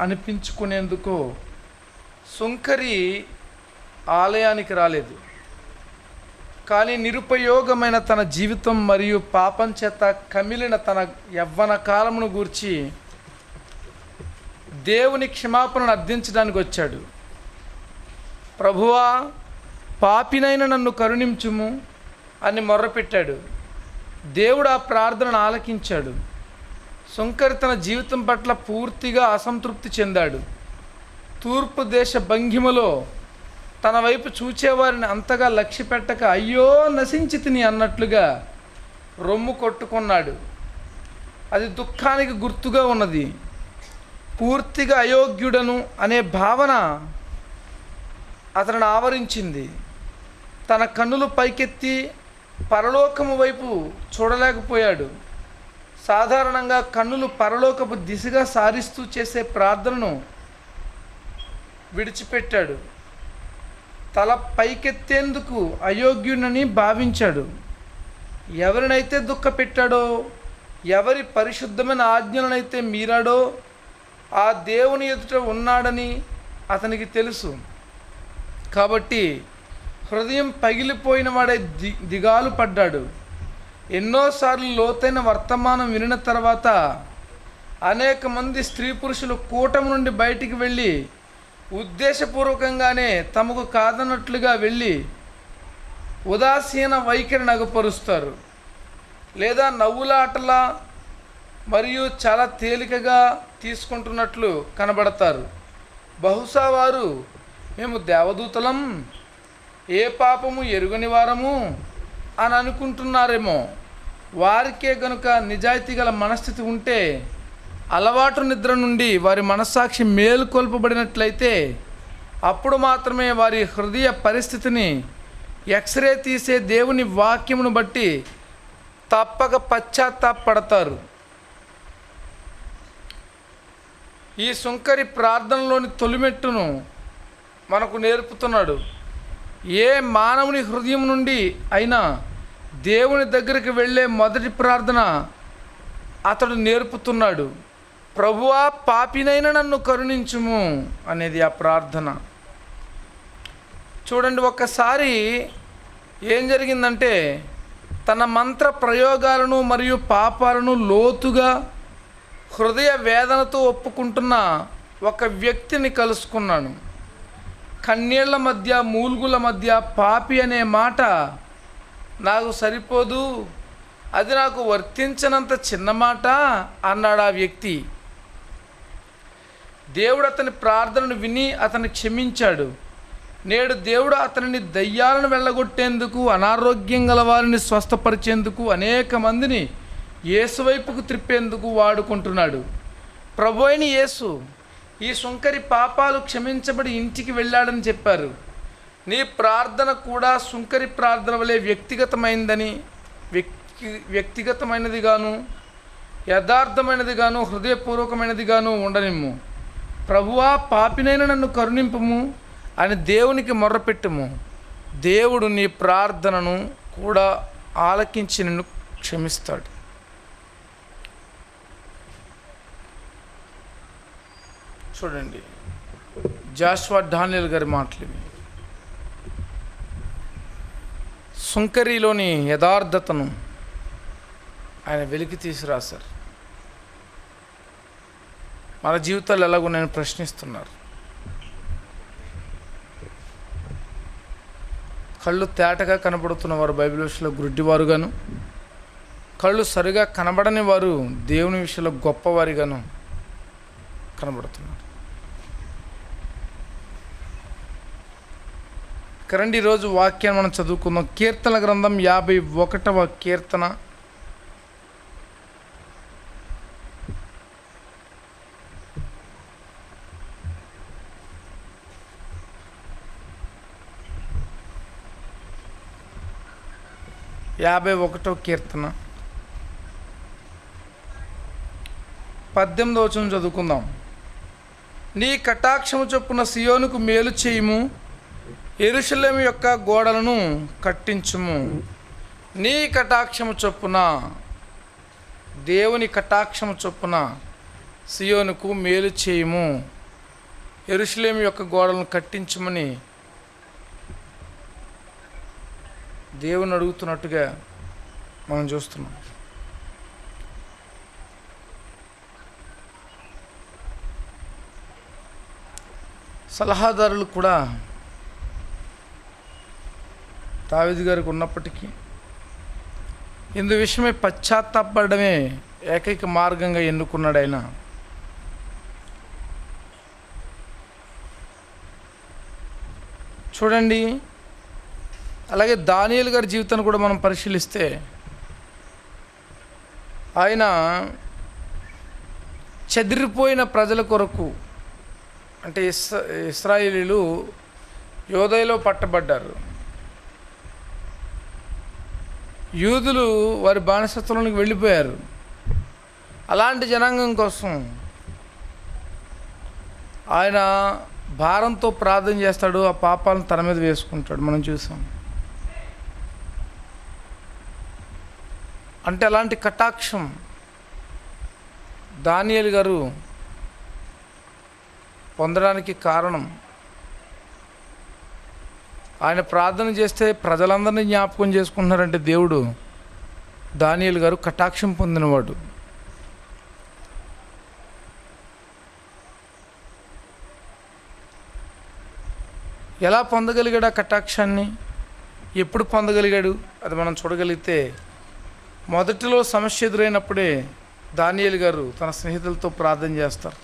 అనిపించుకునేందుకు సుంకరి ఆలయానికి రాలేదు. కానీ నిరుపయోగమైన తన జీవితం మరియు పాపం చేత కమిలిన తన యవ్వన కాలమును గూర్చి దేవుని క్షమాపణను అర్థించడానికి వచ్చాడు. ప్రభువా, పాపినైన నన్ను కరుణించుము అని మొర్రపెట్టాడు. దేవుడు ఆ ప్రార్థనను ఆలకించాడు. సుంకరి తన జీవితం పట్ల పూర్తిగా అసంతృప్తి చెందాడు. తూర్పు దేశ భంగిమలో తన వైపు చూచేవారిని అంతగా లక్ష్య పెట్టక అయ్యో నశించి తిని అన్నట్లుగా రొమ్ము కొట్టుకున్నాడు. అది దుఃఖానికి గుర్తుగా ఉన్నది. పూర్తిగా అయోగ్యుడను అనే భావన అతను ఆవరించింది. తన కన్నులు పైకెత్తి పరలోకము వైపు చూడలేకపోయాడు. సాధారణంగా కన్నులు పరలోకపు దిశగా సారిస్తూ చేసే ప్రార్థనను విడిచిపెట్టాడు. తల పైకెత్తేందుకు అయోగ్యునని భావించాడు. ఎవరినైతే దుఃఖపెట్టాడో, ఎవరి పరిశుద్ధమైన ఆజ్ఞలనైతే మీరాడో ఆ దేవుని ఎదుట ఉన్నాడని అతనికి తెలుసు. కాబట్టి హృదయం పగిలిపోయిన వాడే దిగాలు పడ్డాడు. ఎన్నోసార్లు లోతైన వర్తమానం వినిన తర్వాత అనేక మంది స్త్రీ పురుషులు కూటమి నుండి బయటికి వెళ్ళి ఉద్దేశపూర్వకంగానే తమకు కాదన్నట్లుగా వెళ్ళి ఉదాసీన వైఖరి నగపరుస్తారు, లేదా నవ్వులాటలా మరియు చాలా తేలికగా తీసుకుంటున్నట్లు కనబడతారు. బహుశా వారు మేము దేవదూతలం, ఏ పాపము ఎరుగని వారము అని అనుకుంటున్నారేమో. వారికే గనుక నిజాయితీ గల మనస్థితి ఉంటే, అలవాటు నిద్ర నుండి వారి మనస్సాక్షి మేలుకొల్పబడినట్లయితే అప్పుడు మాత్రమే వారి హృదయ పరిస్థితిని ఎక్స్రే తీసే దేవుని వాక్యమును బట్టి తప్పక పశ్చాత్తాపడతారు. ఈ సుంకరి ప్రార్థనలోని తొలిమెట్టును మనకు నేర్పుతున్నాడు. ఏ మానవుని హృదయం నుండి అయినా దేవుని దగ్గరికి వెళ్ళే మొదటి ప్రార్థన అతడు నేర్పుతున్నాడు. ప్రభువా, పాపినైన నన్ను కరుణించుము అనేది ఆ ప్రార్థన. చూడండి, ఒక్కసారి ఏం జరిగిందంటే, తన మంత్ర ప్రయోగాలను మరియు పాపాలను లోతుగా హృదయ వేదనతో ఒప్పుకుంటున్న ఒక వ్యక్తిని కలుసుకున్నాను. కన్నీళ్ల మధ్య, మూల్గుల మధ్య పాపి అనే మాట నాకు సరిపోదు, అది నాకు వర్తించనంత చిన్న మాట అన్నాడు ఆ వ్యక్తి. దేవుడు అతని ప్రార్థనను విని అతన్ని క్షమించాడు. నేడు దేవుడు అతనిని దయ్యాలను వెళ్ళగొట్టేందుకు, అనారోగ్యం గల వారిని స్వస్థపరిచేందుకు, అనేక మందిని యేసు వైపుకు త్రిప్పేందుకు వాడుకుంటున్నాడు. ప్రభు అయిన యేసు ఈ సుంకరి పాపాలు క్షమించబడి ఇంటికి వెళ్ళాడని చెప్పారు. నీ ప్రార్థన కూడా సుంకరి ప్రార్థన వలె వ్యక్తిగతమైనదిగాను, యథార్థమైనదిగాను, హృదయపూర్వకమైనదిగాను ఉండనిమ్ము. ప్రభువా, పాపినైన నన్ను కరుణింపుము అని దేవునికి మొర్రపెట్టుము. దేవుడు నీ ప్రార్థనను కూడా ఆలకించి నిన్ను క్షమిస్తాడు. చూడండి, జాషువా డానియల్ గారి మాటలు ఇవి. సుంకరిలోని యథార్థతను ఆయన వెలికి తీసి రాశారు. మన జీవితాలు ఎలాగో నేను ప్రశ్నిస్తున్నారు. కళ్ళు తేటగా కనబడుతున్న వారు బైబిల్ విషయంలో గుడ్డివారుగాను, కళ్ళు సరిగా కనబడని వారు దేవుని విషయంలో గొప్పవారిగాను కనబడుతున్నారు. కరండి, ఈరోజు వాక్యాన్ని మనం చదువుకుందాం. కీర్తన గ్రంథం 51వ కీర్తన 51వ కీర్తన 18వ వచనం చదువుకుందాం. నీ కటాక్షము చొప్పున సియోనుకు మేలు చేయుము, యెరూషలేము యొక్క గోడలను కట్టించుము. నీ కటాక్షము చొప్పున, దేవుని కటాక్షము చొప్పున సియోనుకు మేలు చేయము, యెరూషలేము యొక్క గోడలను కట్టించమని దేవుని అడుగుతున్నట్టుగా మనం చూస్తున్నాం. సలహాదారులు కూడా దావీదు గారికి ఉన్నప్పటికీ ఇందు విషయమై పశ్చాత్తాపడమే ఏకైక మార్గంగా ఎన్నుకున్నాడు ఆయన. చూడండి, అలాగే దానియేలు గారి జీవితాన్ని కూడా మనం పరిశీలిస్తే ఆయన చెదిరిపోయిన ప్రజల కొరకు, అంటే ఇశ్రాయేలీలు యోదయలో పట్టబడ్డారు, యూదులు వారి బానిసత్వంలోకి వెళ్ళిపోయారు. అలాంటి జనాంగం కోసం ఆయన భారంతో ప్రార్థన చేస్తాడు, ఆ పాపాలను తన మీద వేసుకుంటాడు, మనం చూసాం. అంటే అలాంటి కటాక్షం దానియేలు గారు పొందడానికి కారణం, ఆయన ప్రార్థన చేస్తే ప్రజలందరినీ జ్ఞాపకం చేసుకుంటున్నారంటే దేవుడు దానియేలు గారు కటాక్షం పొందినవాడు. ఎలా పొందగలిగాడు ఆ కటాక్షాన్ని, ఎప్పుడు పొందగలిగాడు, అది మనం చూడగలిగితే మొదటిలో సమస్య ఎదురైనప్పుడే దానియేలు గారు తన స్నేహితులతో ప్రార్థన చేస్తారు.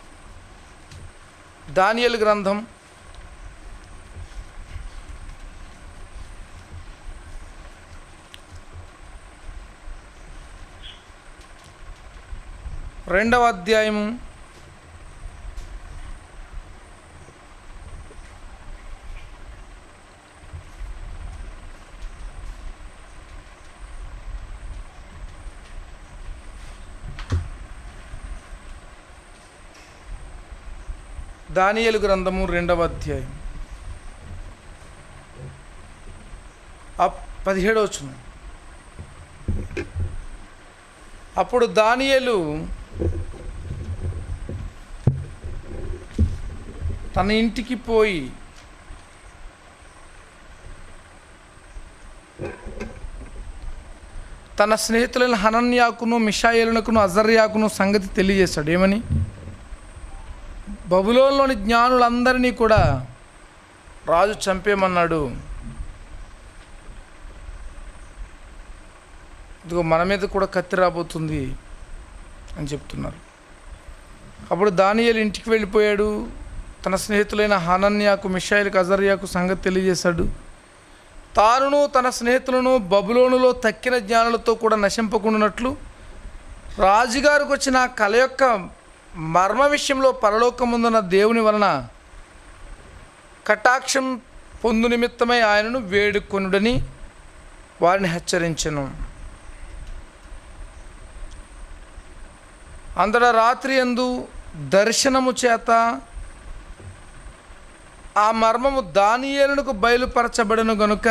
దానియేలు గ్రంథం 2వ అధ్యాయము 2వ అధ్యాయం 17వ వచనం. అప్పుడు దానియేలు తన ఇంటికి పోయి తన స్నేహితులైన హనన్యాకును, మిషాయేలునకును, అజర్యాకును సంగతి తెలియజేశాడు. ఏమని? బబులోనులోని జ్ఞానులందరినీ కూడా రాజు చంపేయమన్నాడు. ఇదిగో మన మీద కూడా కత్తి రాబోతుంది అని చెప్తున్నారు. అప్పుడు దానియేలు ఇంటికి వెళ్ళిపోయాడు, తన స్నేహితులైన హనన్యాకు, మిషాయేలుకు, అజర్యాకు సంగతి తెలియజేశాడు. తానును తన స్నేహితులను బబులోనులో తక్కిన జ్ఞానులతో కూడా నశింపకుండానట్లు రాజుగారికి వచ్చిన కల యొక్క మర్మ విషయంలో పరలోకముందున్న దేవుని వలన కటాక్షం పొందు నిమిత్తమై ఆయనను వేడుకొనుడని వారిని హెచ్చరించెను. అంతటా రాత్రి యందు దర్శనము చేత ఆ మర్మము దానియేలునకు బయలుపరచబడను గనుక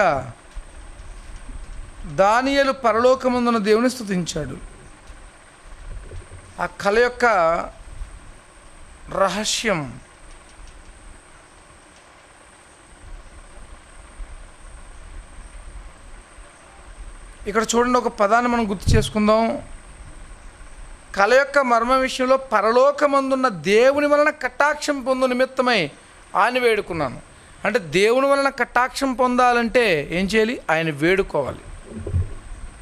దానియేలు పరలోకముందున్న దేవుని స్తుతించాడు. ఆ కల యొక్క రహస్యం ఇక్కడ చూడండి, ఒక పదాన్ని మనం గుర్తు చేసుకుందాం. కల యొక్క మర్మ విషయంలో పరలోకమందున్న దేవుని వలన కటాక్షం పొందు నిమిత్తమై ఆయన వేడుకున్నాను. అంటే దేవుని వలన కటాక్షం పొందాలంటే ఏం చేయాలి? ఆయన వేడుకోవాలి.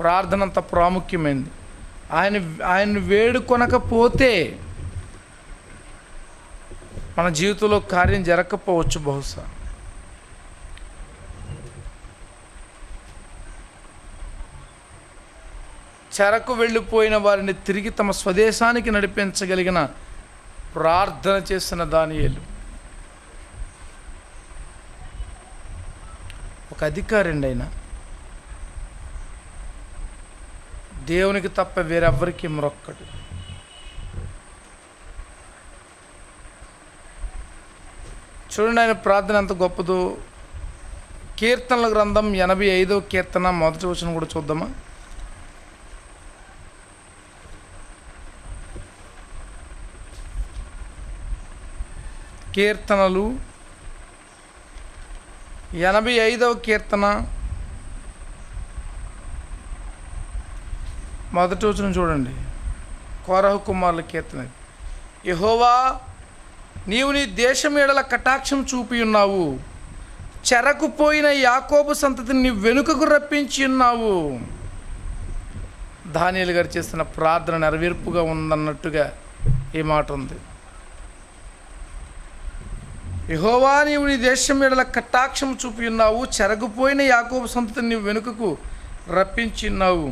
ప్రార్థన అంత ప్రాముఖ్యమైనది. ఆయన వేడుకొనకపోతే మన జీవితంలో కార్యం జరగకపోవచ్చు. బహుశా చెరకు వెళ్ళిపోయిన వారిని తిరిగి తమ స్వదేశానికి నడిపించగలిగిన ప్రార్థన చేసిన దానియేలు ఒక అధికారి అండి. ఆయన దేవునికి తప్ప వేరెవ్వరికి మొక్కడు. చూడండి ఆయన ప్రార్థన ఎంత గొప్పదో. కీర్తనల గ్రంథం 85వ కీర్తన 1వ వచనం కూడా చూద్దామా? కీర్తనలు 85వ కీర్తన మొదటి వచనం చూడండి. కోరహు కుమారుల కీర్తన. యెహోవా, నీవు నీ దేశం ఎడల కటాక్షం చూపి ఉన్నావు, చెరకుపోయిన యాకోబు సంతతిని నీ వెనుకకు రప్పించి ఉన్నావు. దానియేలు గారు చేస్తున్న ప్రార్థన నెరవేర్పుగా ఉందన్నట్టుగా ఈ మాట ఉంది. యెహోవా, నీవు నీ దేశం ఎడల కటాక్షం చూపి ఉన్నావు, చెరకుపోయిన యాకోబు సంతతిని నీ వెనుకకు రప్పించి ఉన్నావు.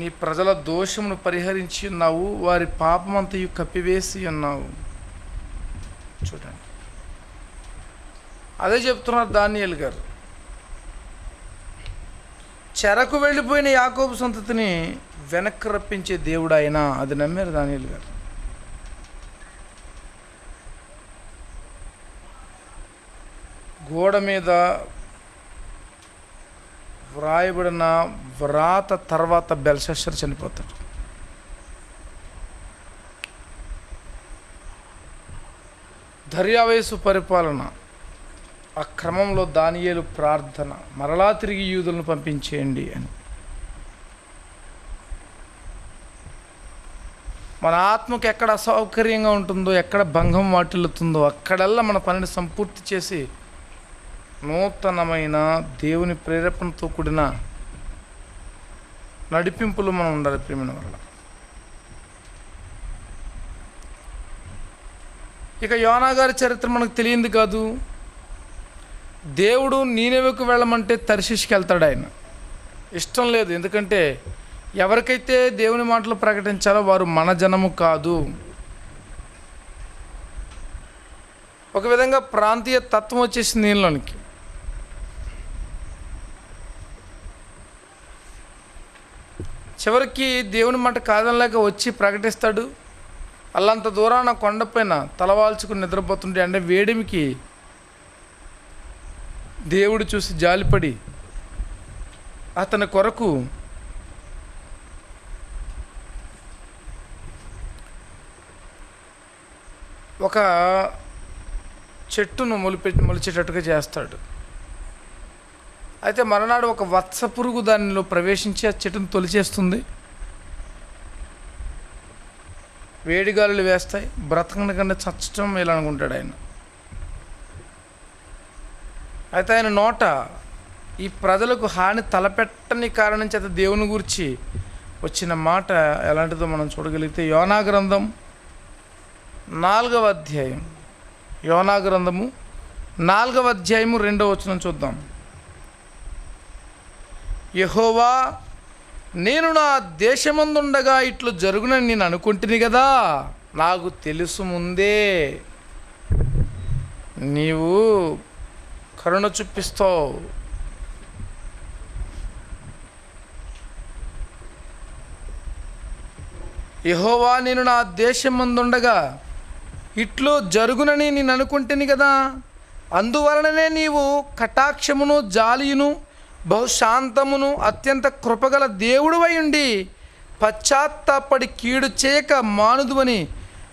నీ ప్రజల దోషమును పరిహరించి ఉన్నావు, వారి పాపమంతయు కప్పివేసి ఉన్నావు. చూడండి, అదే చెప్తున్నారు దానియేలు గారు. చెరకు వెళ్ళిపోయిన యాకోబు సంతతిని వెనక్కి రప్పించే దేవుడు ఆయన. అది నమ్మారు దానియేలు గారు. గోడ మీద వ్రాయబడిన వ్రాత తర్వాత బెల్షస్సర్ చనిపోతాడు. దర్యావేసు పరిపాలన, ఆ క్రమంలో దానియేలు ప్రార్థన, మరలా తిరిగి యూదులను పంపించేయండి అని. మన ఆత్మకు ఎక్కడ అసౌకర్యంగా ఉంటుందో, ఎక్కడ భంగం వాటిల్లుతుందో అక్కడల్లా మన పనిని సంపూర్తి చేసి నూతనమైన దేవుని ప్రేరేపణతో కూడిన నడిపింపులు మనం ఉండాలి ప్రేమిన వల్ల. ఇక యోనా గారి చరిత్ర మనకు తెలియంది కాదు. దేవుడు నీనెవెకు వెళ్ళమంటే తర్షీష్కి వెళ్తాడు. ఆయన ఇష్టం లేదు, ఎందుకంటే ఎవరికైతే దేవుని మాటలు ప్రకటించాలో వారు మన జనము కాదు. ఒక విధంగా ప్రాంతీయ తత్వం వచ్చేసింది దీనిలోనికి. చివరికి దేవుని మాట కాదనలేక వచ్చి ప్రకటిస్తాడు. అల్లంత దూరాన కొండపైన తలవాల్చుకుని నిద్రపోతుంటే అంటే వేడిమికి దేవుడు చూసి జాలిపడి అతని కొరకు ఒక చెట్టును మొలిచేటట్టుగా చేస్తాడు. అయితే మరునాడు ఒక వత్స పురుగు దానిలో ప్రవేశించి ఆ చెట్టును తొలిచేస్తుంది. వేడిగాలులు వేస్తాయి, బ్రతకని కన్నా చచ్చటం వేయాలనుకుంటాడు ఆయన. అయితే ఆయన నోట ఈ ప్రజలకు హాని తలపెట్టని కారణం చేత దేవుని గురించి వచ్చిన మాట ఎలాంటిదో మనం చూడగలిగితే యోనా గ్రంథం 4వ అధ్యాయం, యోనా గ్రంథము 4వ అధ్యాయము 2వ వచనం చూద్దాం. యెహోవా, నేను నా దేశమందుండగా ఇట్లు జరుగునని నేను అనుకుంటుని కదా, నాకు తెలుసు ముందే నీవు కరుణ చూపిస్తావు. యెహోవా, నేను నా దేశమందుండగా ఇట్లు జరుగునని నేను అనుకుంటుని కదా, అందువలననే నీవు కటాక్షమును జాలియును బహుశాంతమును అత్యంత కృపగల దేవుడువై ఉండి పశ్చాత్తాపడి కీడు చేయక మానుదువని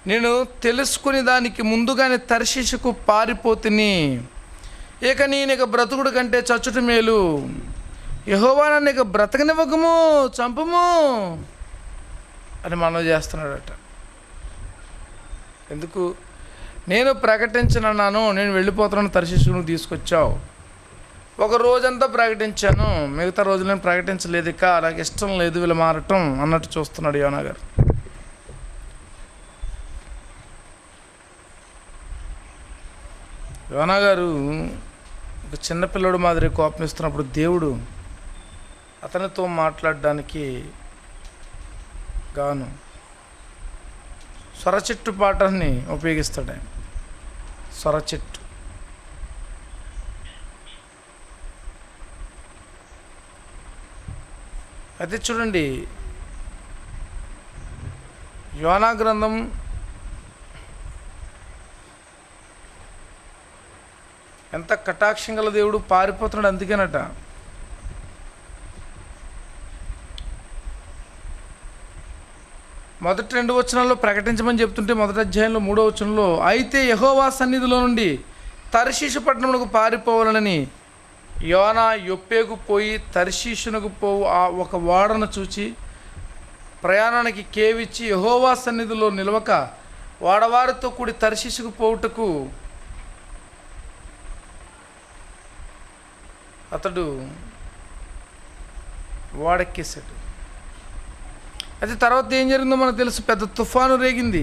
నేను తెలుసుకుని దానికి ముందుగానే తర్షీషుకు పారిపోతుని. ఇక నేనిక బ్రతుకుడు కంటే చచ్చుట మేలు. యెహోవా, నన్ను ఇక బ్రతకనివ్వకము, చంపము అని మనవి చేస్తున్నాడట. ఎందుకు? నేను ప్రకటించనన్నాను, నేను వెళ్ళిపోతున్నాను, తర్షీషును తీసుకొచ్చావు. ఒక రోజంతా ప్రకటించాను, మిగతా రోజులు నేను ప్రకటించలేదు, ఇక నాకు ఇష్టం లేదు వీళ్ళు మారటం అన్నట్టు చూస్తున్నాడు యోనా గారు. యోనా గారు ఒక చిన్నపిల్లడు మాదిరి కోపమిస్తున్నప్పుడు దేవుడు అతనితో మాట్లాడడానికి గాను సొరచెట్టు పాఠాన్ని ఉపయోగిస్తాడు ఆయన. సొరచెట్టు అయితే చూడండి, యోనా గ్రంథం ఎంత కటాక్షం గల దేవుడు, పారిపోతున్నాడు అందుకేనట. మొదటి 2 వచనాల్లో ప్రకటించమని చెప్తుంటే మొదటి అధ్యాయంలో 3వ వచనంలో, అయితే యెహోవా సన్నిధిలో నుండి తర్షీషు పట్టణమునకు పారిపోవాలని యోనా యొప్పేకు పోయి తర్షీషునకు పోవు ఆ ఒక ఓడను చూచి ప్రయాణానికి కేవిచ్చి యెహోవా సన్నిధిలో నిలవక వాడవారితో కూడి తర్షీషుకు పోవుటకు అతడు వాడెక్కేశాడు. అయితే తర్వాత ఏం జరిగిందో మనకు తెలుసు. పెద్ద తుఫాను రేగింది,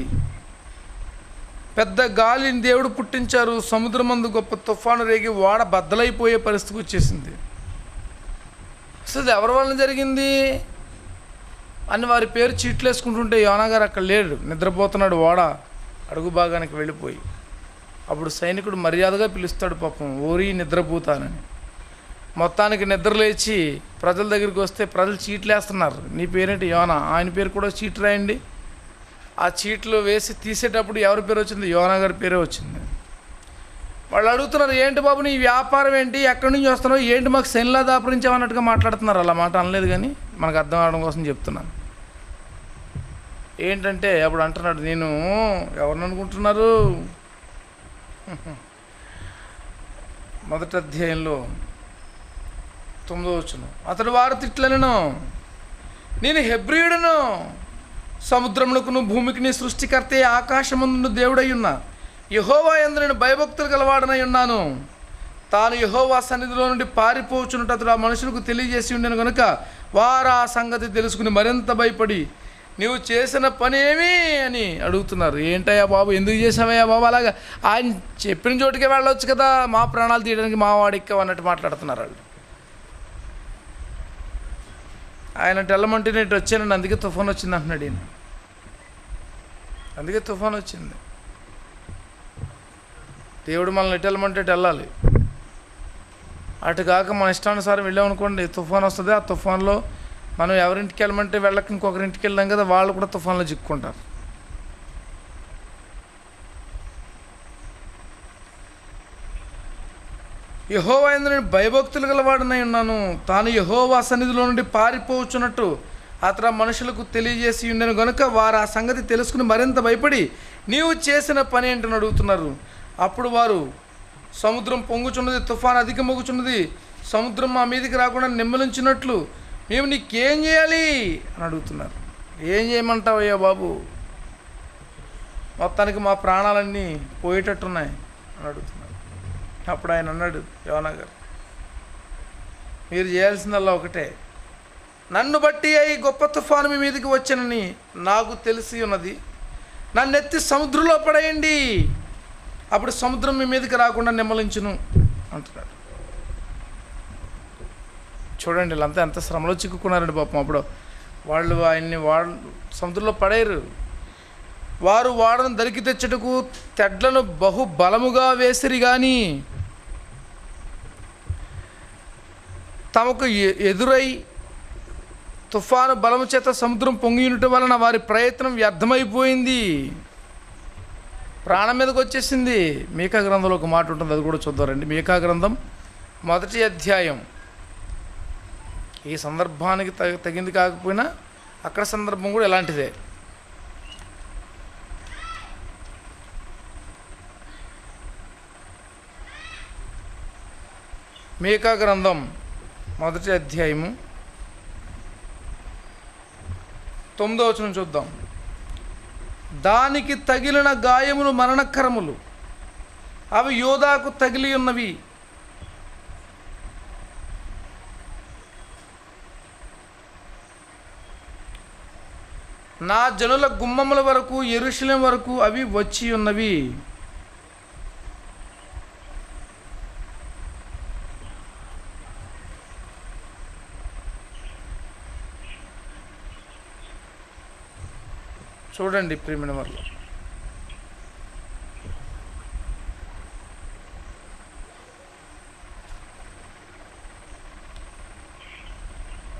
పెద్ద గాలిని దేవుడు పుట్టించారు, సముద్రమందు గొప్ప తుఫాను రేగి వాడ బద్దలైపోయే పరిస్థితికి వచ్చేసింది. అసలు ఎవరి వలన జరిగింది అని వారి పేరు చీట్లు వేసుకుంటుంటే యోనా గారు అక్కడ లేడు, నిద్రపోతున్నాడు ఓడ అడుగు భాగానికి వెళ్ళిపోయి. అప్పుడు సైనికుడు మర్యాదగా పిలుస్తాడు, పాపం ఓరి నిద్రపోతానని. మొత్తానికి నిద్రలేచి ప్రజల దగ్గరికి వస్తే ప్రజలు చీట్లు వేస్తున్నారు, నీ పేరేంటి యోనా, ఆయన పేరు కూడా చీట్లు రాయండి. ఆ చీట్లు వేసి తీసేటప్పుడు ఎవరి పేరు వచ్చింది? యోనా గారి పేరే వచ్చింది. వాళ్ళు అడుగుతున్నారు, ఏంటి బాబు నీ వ్యాపారం ఏంటి, ఎక్కడి నుంచి వస్తున్నావు, ఏంటి మాకు శనిలా దాపరించామన్నట్టుగా మాట్లాడుతున్నారు. అలా మాట అనలేదు, కానీ మనకు అర్థం అవడం కోసం చెప్తున్నాను. ఏంటంటే అప్పుడు అంటున్నాడు, నేను ఎవరిని అనుకుంటున్నారు, మొదటి అధ్యాయంలో 9వ వచనం, అతడు వారు తిట్లనెను, నేను హెబ్రీయుడును, సముద్రమునకును భూమికిని సృష్టికర్తే ఆకాశమందును దేవుడై ఉన్న యెహోవా యందు నేను భయభక్తులు గలవాడనై ఉన్నాను. తాను యెహోవా సన్నిధిలో నుండి పారిపోవచ్చున్నట్టు అతడు ఆ మనుషులకు తెలియజేసి ఉండెను కనుక వారు ఆ సంగతి తెలుసుకుని మరింత భయపడి, నీవు చేసిన పని ఏమి అని అడుగుతున్నారు. ఏంటయ్యా బాబు, ఎందుకు చేసావయ్యా బాబు అలాగా, ఆయన చెప్పిన చోటుకే వెళ్ళవచ్చు కదా, మా ప్రాణాలు తీయడానికి మా వాడికి అన్నట్టు మాట్లాడుతున్నారు వాళ్ళు. ఆయన తెల్లమంటే నేను వచ్చానండి, అందుకే తుఫాన్ వచ్చింది అంటున్నాడు ఈయన. అందుకే తుఫాన్ వచ్చింది. దేవుడు మనల్ని ఎటు వెళ్ళమంటే ఎటు వెళ్ళాలి. అటు కాక మన ఇష్టానుసారం వెళ్ళామనుకోండి తుఫాన్ వస్తుంది. ఆ తుఫాన్లో మనం ఎవరింటికి వెళ్ళమంటే వెళ్ళక ఇంకొకరింటికి వెళ్ళాం కదా, వాళ్ళు కూడా తుఫాన్లో చిక్కుంటారు. యెహోవా యందు నేను భయభక్తులు గలవాడనై ఉన్నాను. తాను యెహోవా సన్నిధిలో నుండి పారిపోవచ్చున్నట్టు అతను మనుషులకు తెలియజేసి ఉండెను గనుక వారు ఆ సంగతి తెలుసుకుని మరింత భయపడి, నీవు చేసిన పని ఏంటని అడుగుతున్నారు. అప్పుడు వారు, సముద్రం పొంగుచున్నది, తుఫాను అధికమొగుచున్నది, సముద్రం మా మీదకి రాకుండా నిమ్మలించినట్లు మేము నీకేం చేయాలి అని అడుగుతున్నారు. ఏం చేయమంటావయ్యా బాబు, మొత్తానికి మా ప్రాణాలన్నీ పోయేటట్టున్నాయి అని అడుగుతున్నారు. అప్పుడు ఆయన అన్నాడు, యోనా గారు, మీరు చేయాల్సిందల్లా ఒకటే, నన్ను బట్టి అయి గొప్ప తుఫాను మీ మీదకి వచ్చానని నాకు తెలిసి ఉన్నది, నన్ను ఎత్తి సముద్రంలో పడేయండి, అప్పుడు సముద్రం మీ మీదకి రాకుండా నిమ్మలించును అంటున్నాడు. చూడండి వీళ్ళంతా ఎంత శ్రమలో చిక్కుకున్నారండి పాపం. అప్పుడు వాళ్ళు ఆయన్ని సముద్రంలో పడేయరు. వారు వాడను దరికి తెచ్చుటకు తెడ్లను బహు బలముగా వేసిరి కానీ తమకు ఎదురై తుఫాను బలము చేత సముద్రం పొంగియుట వలన వారి ప్రయత్నం వ్యర్థమైపోయింది, ప్రాణం మీదకి వచ్చేసింది. మీకా గ్రంథంలో ఒక మాట ఉంటుంది, అది కూడా చూద్దారండి. మీకా గ్రంథం 1వ అధ్యాయం. ఈ సందర్భానికి తగింది కాకపోయినా అక్కడ సందర్భం కూడా ఇలాంటిదే. మీకా గ్రంథం 1వ అధ్యాయము 9వ వచనం చూద్దాం. దానికి తగిలిన గాయములు మరణకరములు, అవి యోధాకు తగిలి ఉన్నవి. నా జనుల గుమ్మముల వరకు యెరూషలేము వరకు అవి వచ్చి ఉన్నవి. చూడండి ప్రియమైన వారు,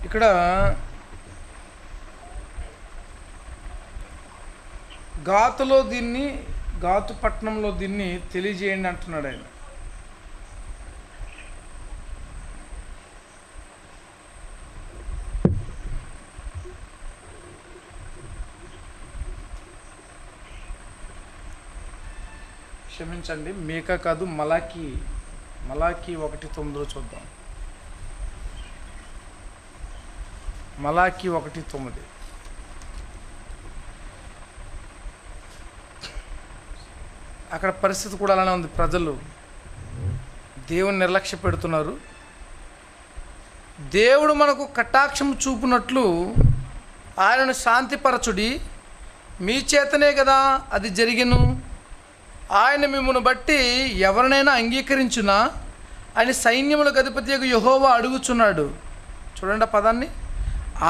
ఇక్కడ గాతులో దీన్ని, గాతు పట్టణంలో దీన్ని తెలియజేయండి అంటున్నాడు ఆయన. క్షమించండి, మీకా కాదు, మలాకి 1:9 చూద్దాం. మలాకి 1:9. అక్కడ పరిస్థితి కూడా అలానే ఉంది. ప్రజలు దేవుని నిర్లక్ష్య పెడుతున్నారు. దేవుడు మనకు కటాక్షం చూపునట్లు ఆయనను శాంతిపరచుడి, మీ చేతనే కదా అది జరిగెను. ఆయన మిమ్మును బట్టి ఎవరినైనా అంగీకరించునా అని సైన్యములకు అధిపతియగు యెహోవా అడుగుచున్నాడు. చూడండి ఆ పదాన్ని,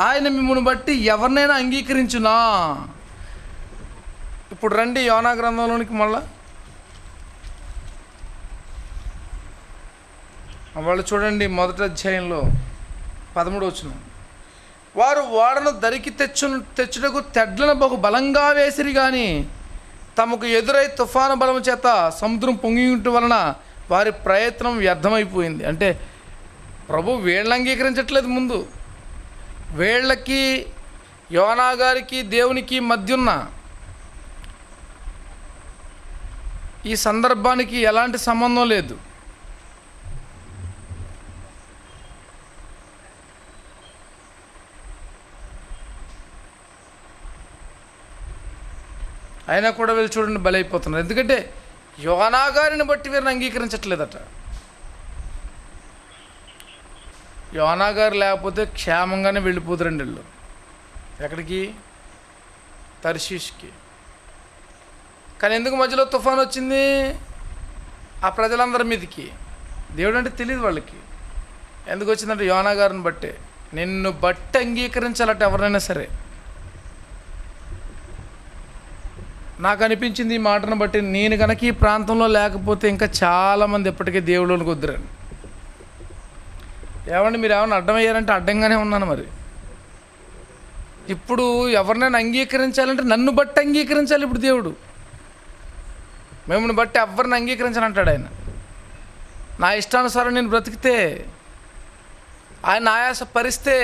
ఆయన మిమ్మును బట్టి ఎవరినైనా అంగీకరించునా. ఇప్పుడు రండి యోనా గ్రంథంలోనికి. మళ్ళా వాళ్ళు చూడండి, మొదటి అధ్యాయంలో 13వ వచనం. వారు ఓడను దరికి తెచ్చుటకు తెడ్లను బహు బలంగా వేసిరి, కానీ తమకు ఎదురై తుఫాను బలము చేత సముద్రం పొంగిట వలన వారి ప్రయత్నం వ్యర్థమైపోయింది. అంటే ప్రభు వీళ్ళని అంగీకరించట్లేదు. ముందు వీళ్ళకి యోనా గారికి దేవునికి మధ్య ఉన్న ఈ సందర్భానికి ఎలాంటి సంబంధం లేదు. అయినా కూడా వీళ్ళు చూడండి బలైపోతున్నారు. ఎందుకంటే యోనా గారిని బట్టి వీరిని అంగీకరించట్లేదట. యోనా గారు లేకపోతే క్షేమంగానే వెళ్ళిపోతారండి వీళ్ళు. ఎక్కడికి? తర్షీష్కి. కానీ ఎందుకు మధ్యలో తుఫాన్ వచ్చింది? ఆ ప్రజలందరి మీదకి. దేవుడు అంటే తెలియదు వాళ్ళకి. ఎందుకు వచ్చిందంటే యోనా గారిని బట్టే. నిన్ను బట్టి అంగీకరించాలట ఎవరైనా సరే. నాకు అనిపించింది ఈ మాటను బట్టి, నేను కనుక ఈ ప్రాంతంలో లేకపోతే ఇంకా చాలామంది ఎప్పటికీ దేవుళ్ళకి వద్దురండి. ఏమండి మీరు ఏమన్నా అడ్డమయ్యారంటే అడ్డంగానే ఉన్నాను. మరి ఇప్పుడు ఎవరినైనా అంగీకరించాలంటే నన్ను బట్టి అంగీకరించాలి. ఇప్పుడు దేవుడు మిమ్మల్ని బట్టి ఎవరిని అంగీకరించాలంటాడు ఆయన. నా ఇష్టానుసారం నేను బ్రతికితే, ఆయన ఆయాస పరిస్తే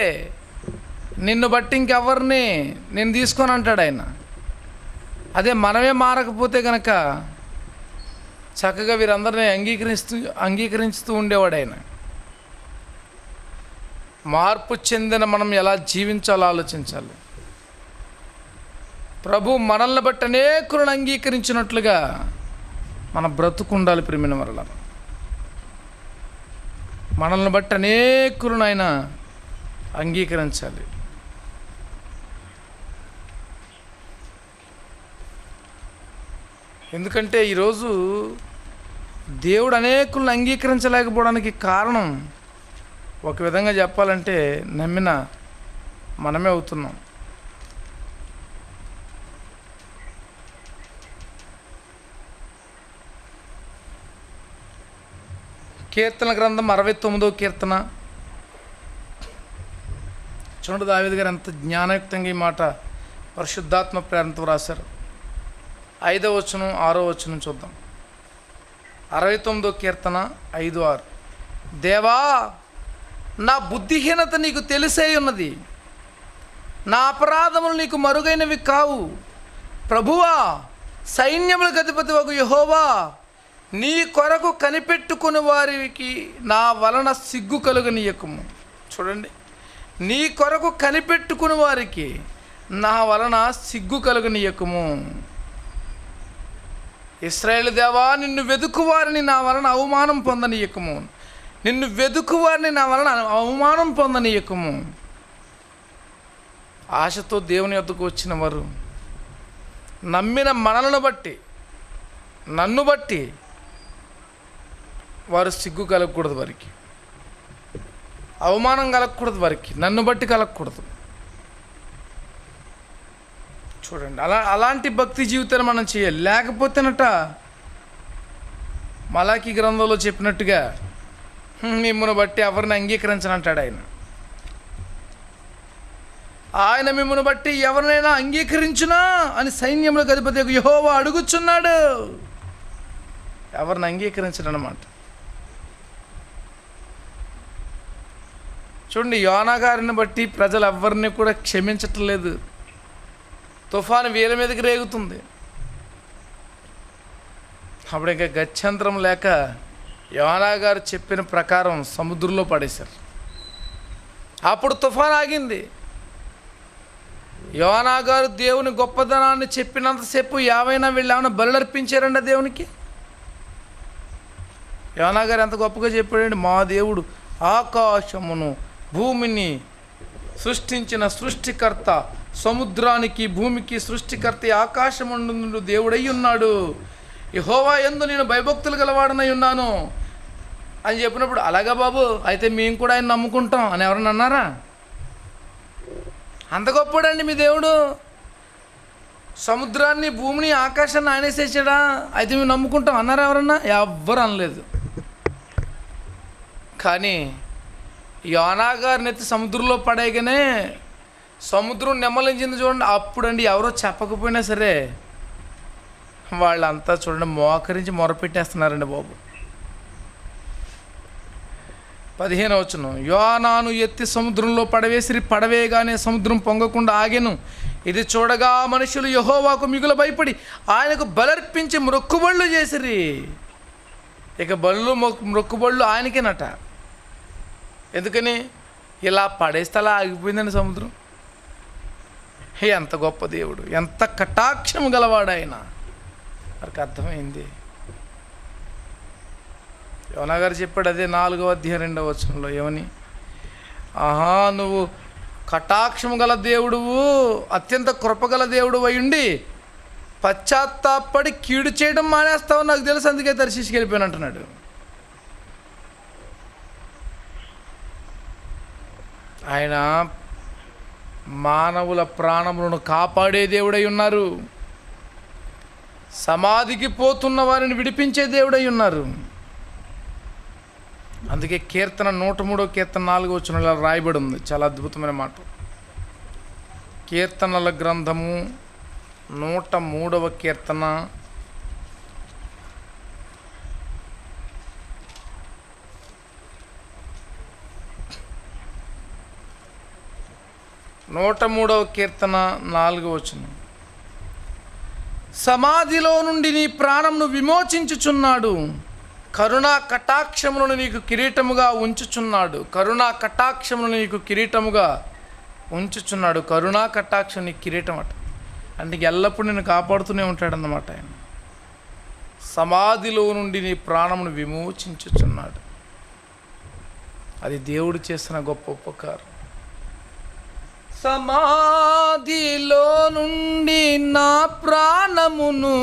నిన్ను బట్టి ఇంకెవరిని నేను తీసుకొని అంటాడు ఆయన. అదే మనమే మారకపోతే కనుక చక్కగా వీరందరినీ అంగీకరిస్తూ ఉండేవాడు ఆయన. మార్పు చెందిన మనం ఎలా జీవించాలో ఆలోచించాలి. ప్రభు మనల్ని బట్టి అనేకులను అంగీకరించినట్లుగా మన బ్రతుకు ఉండాలి. ప్రియమైన వరల మనల్ని బట్టి అనేకులను ఆయన అంగీకరించాలి. ఎందుకంటే ఈరోజు దేవుడు అనేకులను అంగీకరించలేకపోవడానికి కారణం ఒక విధంగా చెప్పాలంటే నమ్మిన మనమే అవుతున్నాం. కీర్తన గ్రంథం 69వ కీర్తన చూడండి. దావీదు గారు ఎంత జ్ఞానయుక్తంగా ఈ మాట పరిశుద్ధాత్మ ప్రేరణతో రాశారు. 5వ వచనం 6వ వచనం చూద్దాం. 69వ కీర్తన 5:6. దేవా, నా బుద్ధిహీనత నీకు తెలిసే ఉన్నది, నా అపరాధములు నీకు మరుగైనవి కావు. ప్రభువా, సైన్యములకు అధిపతివగు యెహోవా, నీ కొరకు కనిపెట్టుకుని వారికి నా వలన సిగ్గు కలుగనీయకుము. చూడండి, నీ కొరకు కనిపెట్టుకుని వారికి నా వలన సిగ్గు కలుగనీయకుము. ఇశ్రాయేలు దేవా, నిన్ను వెదుకువారిని నా వలన అవమానం పొందనీయకము. నిన్ను వెదుకువారిని నా వలన అవమానం పొందనీయకము. ఆశతో దేవుని యొద్దకు వచ్చిన వారు నమ్మిన మనలను బట్టి, నన్ను బట్టి వారు సిగ్గు కలగకూడదు, వారికి అవమానం కలగకూడదు, వారికి నన్ను బట్టి కలగకూడదు. చూడండి, అలాంటి భక్తి జీవితాన్ని మనం చేయాలి. లేకపోతేనట మలాకి గ్రంథంలో చెప్పినట్టుగా మిమ్మల్ని బట్టి ఎవరిని అంగీకరించనంటాడు ఆయన. ఆయన మిమ్మల్ని బట్టి ఎవరినైనా అంగీకరించునా అని సైన్యములకు అధిపతి యెహోవా అడుగుచున్నాడు. ఎవరిని అంగీకరించడనమాట. చూడండి, యోనా గారిని బట్టి ప్రజలు ఎవరిని కూడా క్షమించట్లేదు. తుఫాను వీళ్ళ మీదకి రేగుతుంది. అప్పుడు ఇంకా గత్యంతరం లేక యోనా గారు చెప్పిన ప్రకారం సముద్రంలో పడేశారు. అప్పుడు తుఫాన్ ఆగింది. యోనా గారు దేవుని గొప్పదనాన్ని చెప్పినంతసేపు ఏమైనా వీళ్ళు ఏమైనా బలులర్పించారండి దేవునికి? యోనా గారు ఎంత గొప్పగా చెప్పాడండి, మా దేవుడు ఆకాశమును భూమిని సృష్టించిన సృష్టికర్త, సముద్రానికి భూమికి సృష్టికర్త, ఆకాశముందు దేవుడై ఉన్నాడు, యెహోవా యందు నేను భయభక్తులు గలవాడనై ఉన్నాను అని చెప్పినప్పుడు, అలాగా బాబు అయితే మేము కూడా ఆయన నమ్ముకుంటాం అని ఎవరన్నా అన్నారా? అంత గొప్పడండి మీ దేవుడు. సముద్రాన్ని భూమిని ఆకాశాన్ని ఆయనేసేసాడా, అయితే మేము నమ్ముకుంటాం అన్నారా ఎవరన్నా? ఎవ్వరు అనలేదు. కానీ యోనా గారిని ఎత్తి సముద్రంలో పడేయగానే సముద్రం నెమ్మలించింది చూడండి. అప్పుడండి ఎవరో చెప్పకపోయినా సరే వాళ్ళంతా చూడండి మోకరించి మొరపెట్టేస్తున్నారండి బాబు. 15వ వచనం, యోనాను ఎత్తి సముద్రంలో పడవేసిరి, పడవేయగానే సముద్రం పొంగకుండా ఆగెను. ఇది చూడగా మనుషులు యెహోవాకు మిగుల భయపడి ఆయనకు బలర్పించి మొక్కుబళ్ళు చేసిరి. ఇక బళ్ళు మొక్కుబళ్ళు ఆయనకేనట. ఎందుకని? ఇలా పడేస్తే అలా ఆగిపోయిందండి సముద్రం. ఎంత గొప్ప దేవుడు, ఎంత కటాక్షం గలవాడు ఆయన. వారికి అర్థమైంది. యోనా గారు చెప్పాడు అదే 4వ అధ్యాయం 2వ వచనంలో ఏమని, ఆహా నువ్వు కటాక్షం గల దేవుడువు, అత్యంత కృపగల దేవుడు అయ్యుండి పశ్చాత్తాపడి కీడు చేయడం మానేస్తావు నాకు తెలుసు, అందుకే దర్శించుకు వెళ్ళిపోయాను అంటున్నాడు. ఆయన మానవుల ప్రాణములను కాపాడే దేవుడై ఉన్నారు. సమాధికి పోతున్న వారిని విడిపించే దేవుడై ఉన్నారు. అందుకే కీర్తన 103వ కీర్తన 4వ వచనంలో రాయబడి ఉంది, చాలా అద్భుతమైన మాట. కీర్తనల గ్రంథము 103వ కీర్తన 103వ కీర్తన 4వ వచనం, సమాధిలో నుండి నీ ప్రాణమును విమోచించుచున్నాడు, కరుణా కటాక్షములను నీకు కిరీటముగా ఉంచుచున్నాడు. కరుణా కటాక్షములను నీకు కిరీటముగా ఉంచుచున్నాడు. కరుణా కటాక్షం నీ కిరీటం అట. అంటే ఎల్లప్పుడూ నేను కాపాడుతూనే ఉంటాడన్నమాట ఆయన. సమాధిలో నుండి నీ ప్రాణమును విమోచించుచున్నాడు. అది దేవుడు చేసిన గొప్ప ఉపకారం. సమాధిలో నుండి నా ప్రాణమును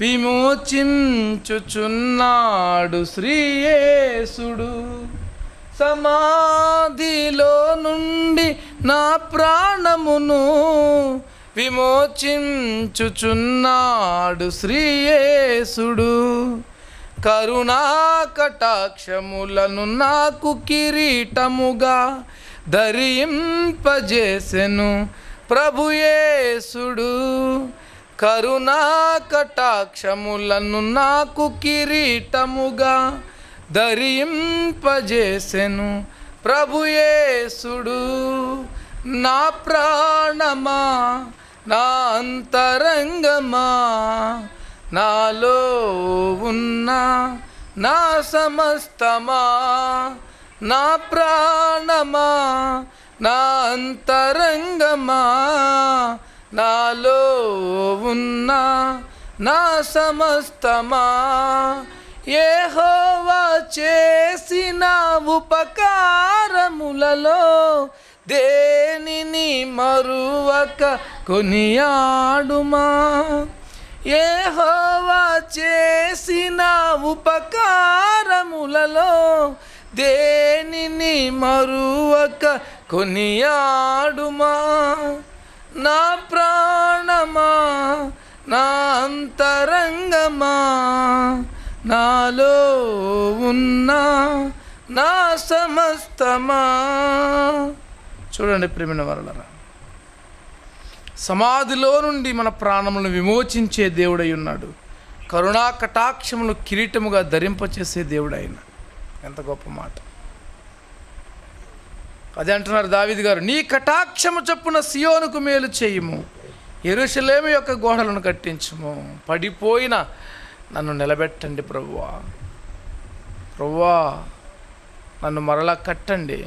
విమోచించుచున్నాడు శ్రీయేసుడు. సమాధిలో నుండి నా ప్రాణమును విమోచించుచున్నాడు శ్రీయేసుడు. కరుణా కటాక్షములను నాకు కిరీటముగా ధరింపజేసెను ప్రభుయేసుడు. కరుణా కటాక్షములను నాకు కిరీటముగా ధరింపజేసెను ప్రభుయేసుడు. నా ప్రాణమా, నా అంతరంగమా, నాలో ఉన్న నా సమస్తమా, నా ప్రాణమా, నా అంతరంగమా, నాలో ఉన్న నా సమస్తమా, యెహోవా చేసిన ఉపకారములలో దేనిని మరువక కొనియాడుమా. యెహోవా చేసిన ఉపకారములలో దేనిని మరువక కొనియాడుమా. నా ప్రాణమా, నా అంతరంగమా, నాలో ఉన్న నా సమస్తమా. చూడండి ప్రియమైన వారలారా, సమాధిలో నుండి మన ప్రాణములను విమోచించే దేవుడై ఉన్నాడు. కరుణా కటాక్షమును కిరీటముగా ధరింపచేసే దేవుడు ఆయన. ఎంత గొప్ప మాట. అదే అంటున్నారు దావీదు గారు, నీ కటాక్షము చొప్పున సియోనుకు మేలు చేయుము, యెరూషలేము యొక్క గోడలను కట్టించుము. పడిపోయిన నన్ను నిలబెట్టండి ప్రభువా, ప్రభువా నన్ను మరలా కట్టండి.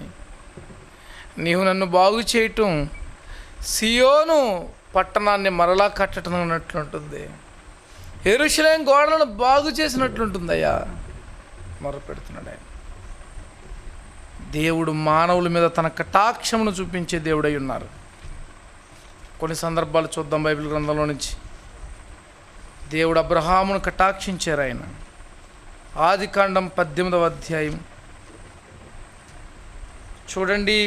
నీవు నన్ను బాగు చేయటం సియోను పట్టణాన్ని మరలా కట్టడం అన్నట్లుంటుంది, యెరూషలేము గోడలను బాగు చేసినట్లుంటుందయ్యా మొరపెడుతున్నాడు ఆయన. దేవుడు మానవుల మీద తన కటాక్షమును చూపించే దేవుడై ఉన్నారు. కొన్ని సందర్భాలు చూద్దాం బైబిల్ గ్రంథంలో నుంచి. దేవుడు అబ్రహామును కటాక్షించారు ఆయన. ఆదికాండం 18వ అధ్యాయం చూడండి.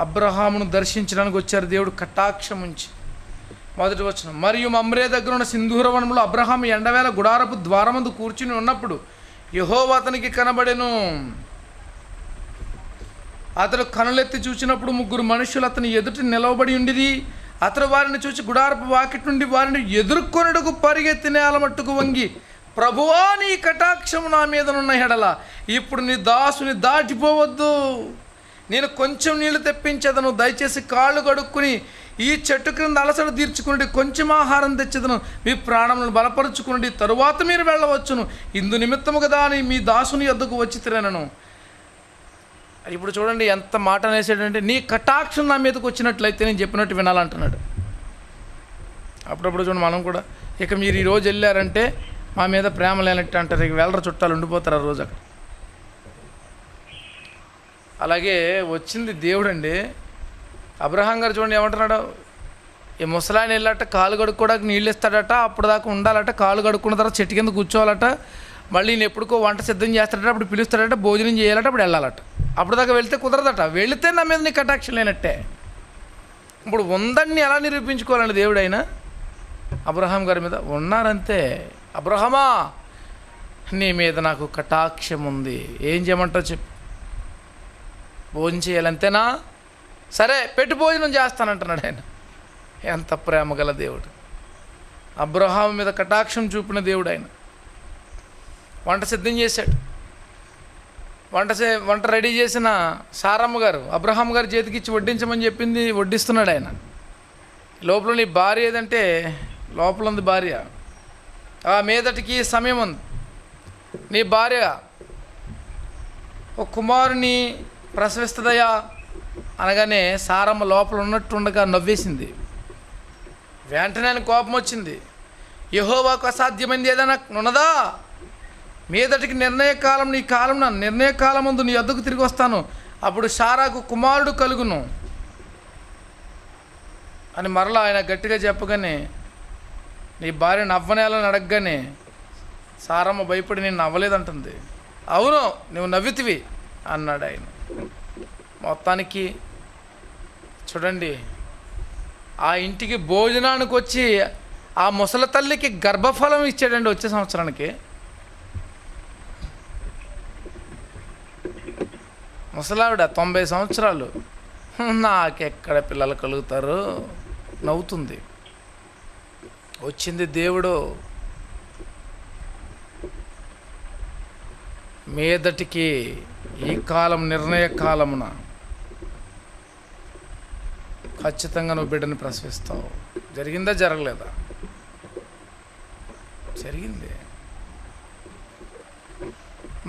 అబ్రహామును దర్శించడానికి వచ్చారు దేవుడు కటాక్షం ఉంచి. మొదటి వచనం, మరియు మమ్రే దగ్గర ఉన్న సింధూర వనంలో అబ్రహాము ఎండవేళ గుడారపు ద్వారమందు కూర్చుని ఉన్నప్పుడు యెహోవా అతనికి కనబడెను. అతడు కనులెత్తి చూసినప్పుడు 3 మనుషులు అతని ఎదుట నిలవబడి ఉండిరి. అతడు వారిని చూసి గుడారపు వాకిటి నుండి వారిని ఎదుర్కొనుటకు పరిగెత్తి నేల మట్టుకు వంగి, ప్రభువా నీ కటాక్షము నా మీదనున్న ఎడల ఇప్పుడు నీ దాసుని దాటిపోవద్దు, నేను కొంచెం నీళ్లు తెప్పించేదను, దయచేసి కాళ్ళు కడుక్కుని ఈ చెట్టు క్రింద అలసట తీర్చుకుని కొంచెం ఆహారం తెచ్చేదను, మీ ప్రాణములను బలపరుచుకుని తరువాత మీరు వెళ్ళవచ్చును, ఇందు నిమిత్తము కదా అని మీ దాసుని యొద్దకు వచ్చి తిరనను. ఇప్పుడు చూడండి ఎంత మాట అనేసాడంటే, నీ కటాక్షం నా మీదకి వచ్చినట్లయితే నేను చెప్పినట్టు వినాలంటున్నాడు. అప్పుడప్పుడు చూడండి మనం కూడా, ఇక మీరు ఈరోజు వెళ్ళారంటే మా మీద ప్రేమ లేనట్టు అంటారు, ఇక వెళ్ళరు, చుట్టాలు ఉండిపోతారు ఆ రోజు అక్కడ. అలాగే వచ్చింది దేవుడు అండి. అబ్రహాం గారు చూడండి ఏమంటున్నాడు, ఈ ముసలాయన వెళ్ళాట కాలు కడుక్కోవడానికి నీళ్ళు ఇస్తాడట, అప్పుడు దాకా ఉండాలట, కాలు కడుక్కున్న తర్వాత చెట్టు కింద కూర్చోవాలట, మళ్ళీ నేను ఎప్పుడుకో వంట సిద్ధం చేస్తాడట, అప్పుడు పిలుస్తాడట, భోజనం చేయాలట, అప్పుడు వెళ్ళాలట. అప్పుడు దాకా వెళ్తే కుదరదట, వెళితే నా మీద నీ కటాక్షం లేనట్టే. ఇప్పుడు ఉందని ఎలా నిరూపించుకోవాలండి దేవుడు అయినా అబ్రహాం గారి మీద? ఉన్నారంతే. అబ్రహమా నీ మీద నాకు కటాక్షం ఉంది, ఏం చేయమంటావు చెప్పు, భోజనం చేయాలంతేనా, సరే పెట్టి భోజనం చేస్తానంటున్నాడు ఆయన. ఎంత ప్రేమ గల దేవుడు! అబ్రహాం మీద కటాక్షం చూపిన దేవుడు ఆయన. వంట సిద్ధం చేశాడు. వంట రెడీ చేసిన సారమ్మ గారు అబ్రహాం గారి చేతికి ఇచ్చి వడ్డించమని చెప్పింది, వడ్డిస్తున్నాడు ఆయన. లోపల నీ భార్య ఏదంటే లోపల ఉంది భార్య, ఆ మీదటికి సమయం ఉంది. నీ భార్య ఒక కుమారుని ప్రసవిస్తుందయ్యా అనగానే సారమ్మ లోపల ఉన్నట్టుండగా నవ్వేసింది. వెంటనే ఆయన కోపం వచ్చింది. యెహోవాకు అసాధ్యమైంది ఏదైనా ఉన్నదా? మీదటికి నిర్ణయకాలం, నీ కాలం నా నిర్ణయకాలం ముందు నీ వద్దకు తిరిగి వస్తాను, అప్పుడు సారాకు కుమారుడు కలుగును అని మరలా ఆయన గట్టిగా చెప్పగానే, నీ భార్య నవ్వనేలని అడగగానే సారమ్మ భయపడి నేను నవ్వలేదంటుంది. అవును నువ్వు నవ్వితివి అన్నాడు ఆయన. మొత్తానికి చూడండి, ఆ ఇంటికి భోజనానికి వచ్చి ఆ ముసలి తల్లికి గర్భఫలం ఇచ్చాడండి వచ్చే సంవత్సరానికి. ముసలావిడ 90 సంవత్సరాలు, నాకెక్కడ పిల్లలు కలుగుతారు నవ్వుతుంది. వచ్చింది దేవుడు. మీదటికి ఈ కాలం నిర్ణయ కాలమున ఖచ్చితంగా నువ్వు బిడ్డని ప్రసవిస్తావు. జరిగిందా జరగలేదా? జరిగింది.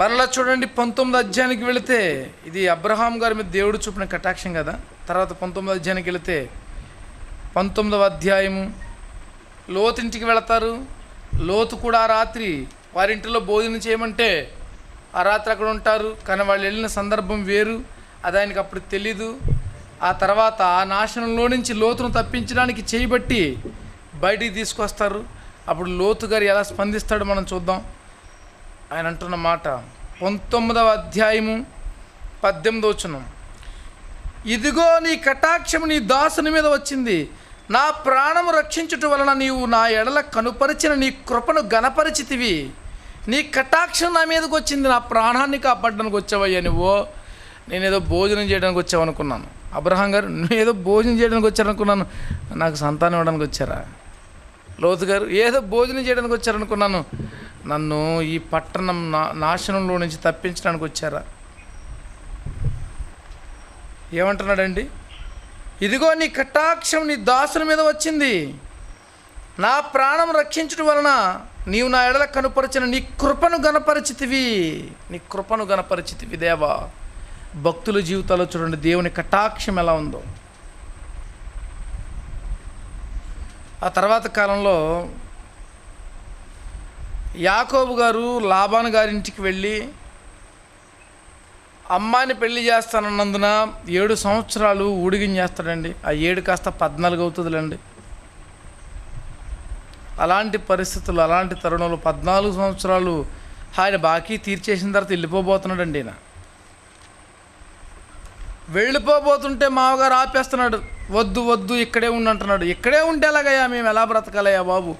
మరలా చూడండి 19వ అధ్యాయానికి వెళితే, ఇది అబ్రహాం గారి మీద దేవుడు చూపిన కటాక్షం కదా. తర్వాత 19వ అధ్యాయానికి వెళితే 19వ అధ్యాయము లోతింటికి వెళతారు. లోతు కూడా ఆ రాత్రి వారింటిలో భోజనం చేయమంటే ఆ రాత్రి అక్కడ ఉంటారు. కానీ వాళ్ళు వెళ్ళిన సందర్భం వేరు, అది ఆయనకి అప్పుడు తెలీదు. ఆ తర్వాత ఆ నాశనంలో నుంచి లోతును తప్పించడానికి చేయబట్టి బయటికి తీసుకొస్తారు. అప్పుడు లోతు గారు ఎలా స్పందిస్తాడో మనం చూద్దాం. ఆయన అంటున్న మాట 19వ అధ్యాయము 18వ వచనం, ఇదిగో నీ కటాక్షము నీ దాసుని మీద వచ్చింది, నా ప్రాణము రక్షించుట వలన నీవు నా ఎడల కనుపరిచిన నీ కృపను గణపరిచితివి. నీ కటాక్షం నా మీదకి వచ్చింది, నా ప్రాణాన్ని కాపాడడానికి వచ్చావయ్యా నువ్వు. నేనేదో భోజనం చేయడానికి వచ్చావు అనుకున్నాను. అబ్రహాం గారు నువ్వేదో భోజనం చేయడానికి వచ్చారనుకున్నాను, నాకు సంతానం ఇవ్వడానికి వచ్చారా? లోతు గారు ఏదో భోజనం చేయడానికి వచ్చారనుకున్నాను, నన్ను ఈ పట్టణం నాశనంలో నుంచి తప్పించడానికి వచ్చారా? ఏమంటున్నాడండి? ఇదిగో నీ కటాక్షం నీ దాసుని మీద వచ్చింది, నా ప్రాణం రక్షించడం వలన నీవు నా ఎడల కనుపరిచిన నీ కృపను గణపరిచితివి, నీ కృపను గణపరిచితివి దేవా. భక్తుల జీవితాల్లో చూడండి దేవుని కటాక్షం ఎలా ఉందో. ఆ తర్వాత కాలంలో యాకోబు గారు లాబాను గారింటికి వెళ్ళి అమ్మాయిని పెళ్లి చేస్తానన్నందున 7 సంవత్సరాలు ఊడిగించేస్తాడండి. ఆ 7 కాస్త 14 అవుతుందిలేండి. అలాంటి పరిస్థితులు, అలాంటి తరుణంలో 14 సంవత్సరాలు ఆయన బాకీ తీర్చేసిన తర్వాత వెళ్ళిపోబోతున్నాడండి. ఈయన వెళ్ళిపోబోతుంటే మామగారు ఆపేస్తున్నాడు. వద్దు వద్దు ఇక్కడే ఉండి అంటున్నాడు. ఇక్కడే ఉంటే ఎలాగయ్యా, మేము ఎలా బ్రతకాలయ్యా బాబు,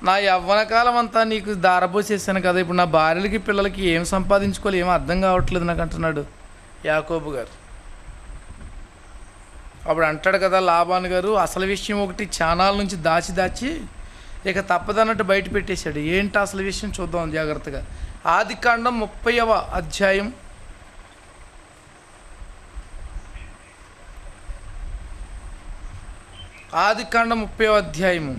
నా యవ్వన కాలం అంతా నీకు దారపోసేసాను కదా, ఇప్పుడు నా భార్యలకి పిల్లలకి ఏం సంపాదించుకోవాలి, ఏమో అర్థం కావట్లేదు నాకు అంటున్నాడు యాకోబు గారు. అప్పుడు అంటాడు కదా లాబాను గారు, అసలు విషయం ఒకటి చానాల నుంచి దాచి ఇక తప్పదన్నట్టు బయట పెట్టేశాడు. ఏంటి అసలు విషయం చూద్దాం జాగ్రత్తగా. ఆదికాండం 30వ అధ్యాయం 30వ అధ్యాయము